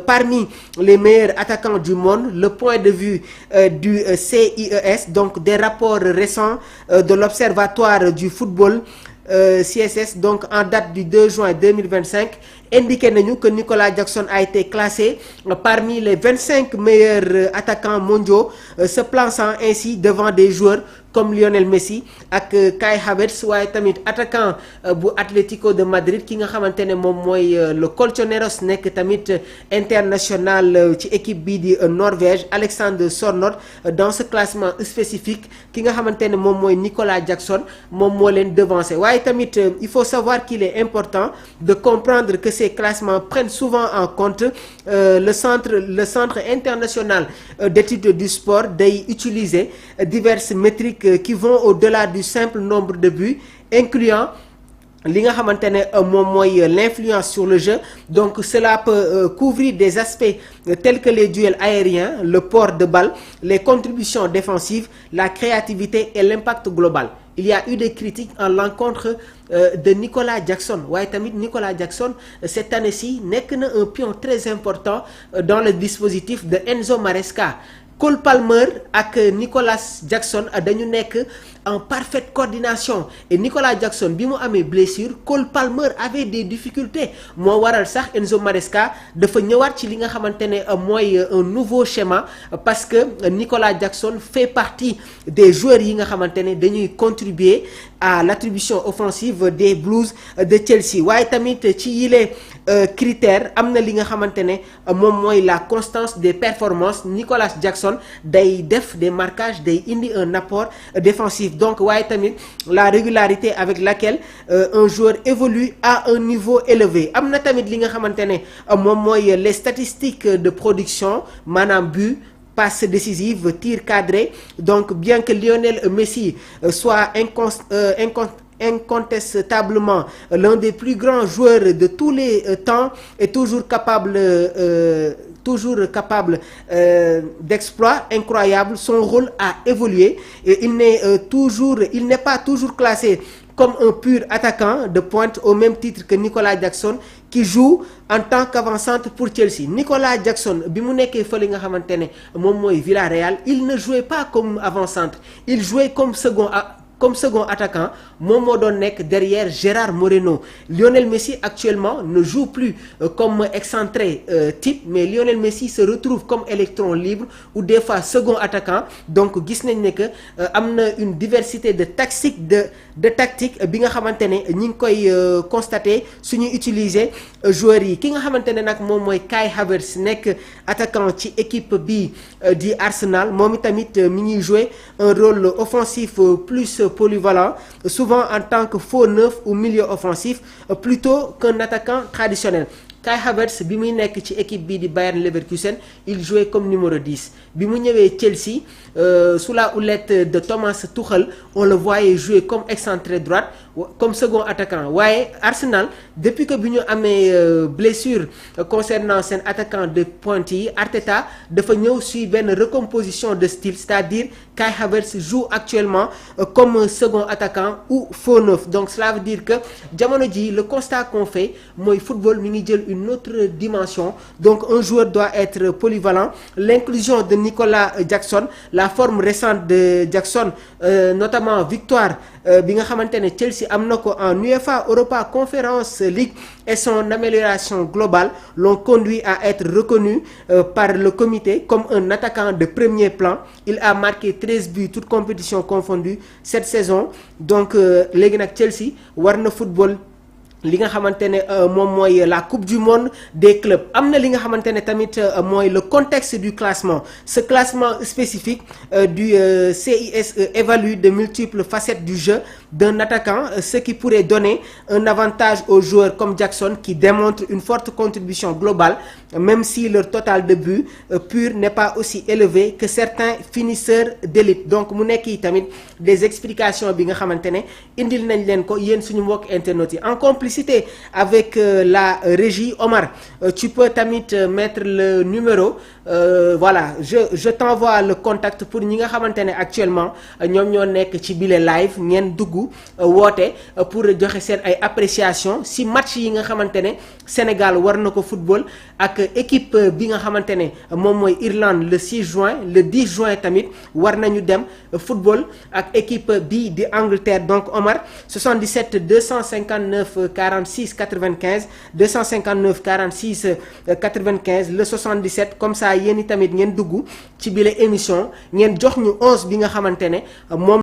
Parmi les meilleurs attaquants du monde, le point de vue du CIES, donc des rapports récents de l'Observatoire du football CSS, donc en date du 2 juin 2025, indiquait que Nicolas Jackson a été classé parmi les 25 meilleurs attaquants mondiaux, se plaçant ainsi devant des joueurs comme Lionel Messi ak Kai Havertz, waaye tamit attaquant bu Atlético de Madrid ki nga xamante ne moom mooy le Colchoneros nekk tamit international ci équipe bii di Norvège, Alexander Sørloth. Dans ce classement spécifique ki nga xamante ne moom mooy Nicolas Jackson moom moo leen devancé. Waaye tamit il faut savoir qu'il est important de comprendre que ces classements prennent souvent en compte le centre international d'études du sport day utiliser diverses métriques qui vont au-delà du simple nombre de buts, incluant li nga xamante ne moom mooy l'influence sur le jeu. Donc cela peut couvrir des aspects tels que les duels aériens, le port de balle, les contributions défensives, la créativité et l'impact global. Il y a eu des critiques en l'encontre de Nicolas Jackson. waaye tamit Nicolas Jackson cette année-ci nekk na un pion très important dans le dispositif de Enzo Maresca. Cole Palmer ak Nicolas Jackson dañu nekk en parfaite coordination, et Nicolas Jackson bi mu amee blessure, Cole Palmer avait des difficultés. moo waral sax Enzo Maresca dafa ñëwaat ci li nga xamante ne mooy un nouveau schéma, parce que Nicolas Jackson fait partie des joueurs yi nga xamante ne dañuy contribuer à l'attribution offensive des Blues de Chelsea. waaye tamit ci yile critères am na li nga xamante ne moom mooy la constance des performances. Nicolas Jackson day def des marquages, day indi un apport défensif. Donc waaye tamit la régularité avec laquelle un joueur évolue à un niveau élevé. am na tamit li nga xamante ne moom mooy les statistiques de production, maanaam but, passes décisives, tirs cadrés. Donc bien que Lionel Messi soit incontestablement l'un des plus grands joueurs de tous les temps et toujours capable d'exploits incroyables, son rôle a évolué et il n'est pas toujours classé comme un pur attaquant de pointe au même titre que Nicolas Jackson, qui joue en tant qu'avancante pour Chelsea. Nicolas Jackson bi mu nekkee fële nga xamante ne moom mooy Villarreal, il ne jouait pas comme avant-centre, il jouait comme second attaquant. moom moo doon nekk derrière Gérard Moreno. Lionel Messi actuellement ne joue plus comme excentré type, mais Lionel Messi se retrouve comme électron libre ou des fois second attaquant. Donc gis nañ ne que am na une diversité de tactique bi nga xamante ne ñi ngi koy constater suñu utiliser joueurs yi. Ki nga xamante ne nag moom mooy Kai Havertz nekk attaquant ci équipe bi di Arsenal, moom itamit mi ngi jouer un rôle offensif plus polyvalent, souvent en tant que faux neuf ou milieu offensif, plutôt qu'un attaquant traditionnel. Kai Havertz bi muy nekk ci équipe bii di Bayern Leverkusen, il jouait comme numéro 10. bi mu ñëwee Chelsea sous la houlette de Thomas Tuchel, on le voyait jouer comme excentré droite, comme second attaquant. waaye Arsenal depuis que bi ñu amee blessure concernant seen attaquant de pointe yi, Arteta dafa ñëw sur benn recomposition de style, c'est-à-dire Kai Havertz joue actuellement comme second attaquant ou faux neuf. Donc cela veut dire que jamono ji le constat qu'on fait mooy football mi ngi jël une autre dimension. Donc un joueur doit être polyvalent. L'inclusion de Nicolas Jackson, la forme récente de Jackson, notamment victoire bi nga xamante ne Chelsea am na ko en UEFA Europa Conference League, et son amélioration globale l'ont conduit à être reconnu par le comité comme un attaquant de premier plan. Il a marqué 13 buts toutes compétitions confondues cette saison. Donc léegi nag Chelsea war na football li nga xamante ne moom mooy la coupe du monde des clubs. am na li nga xamante ne tamit mooy le contexte du classement. Ce classement spécifique du CISE évalue de multiples facettes du jeu d'un attaquant, ce qui pourrait donner un avantage aux joueurs comme Jackson, qui démontrent une forte contribution globale, même si leur total de buts pur n'est pas aussi élevé que certains finisseurs d'élite. Donc mu nekk yi tamit des explications bi nga xamante ne indil nañ leen ko yéen suñu mbokk internautes yi. En complicité avec la régie, Omar, tu peux tamit mettre le numéro, voilà, je t'envoie le contact pour ñi nga xamante ne actuellement ñoom ñoo nekk ci bile live, ngeen dugg dugg woote pour joxe seen ay appréciation si match yi nga xamante ne Sénégal war na ko football ak équipe bi nga xamante ne moom mooy Irlande le 6 juin le 10 juin tamit war nañu dem football ak équipe bi di Angleterre. Donc Omar 77 259 46 95 259 46 95 le 77 comme ça yéen i tamit ngeen dugg ci bile émission ngeen jox ñu 11 bi nga xamante ne moom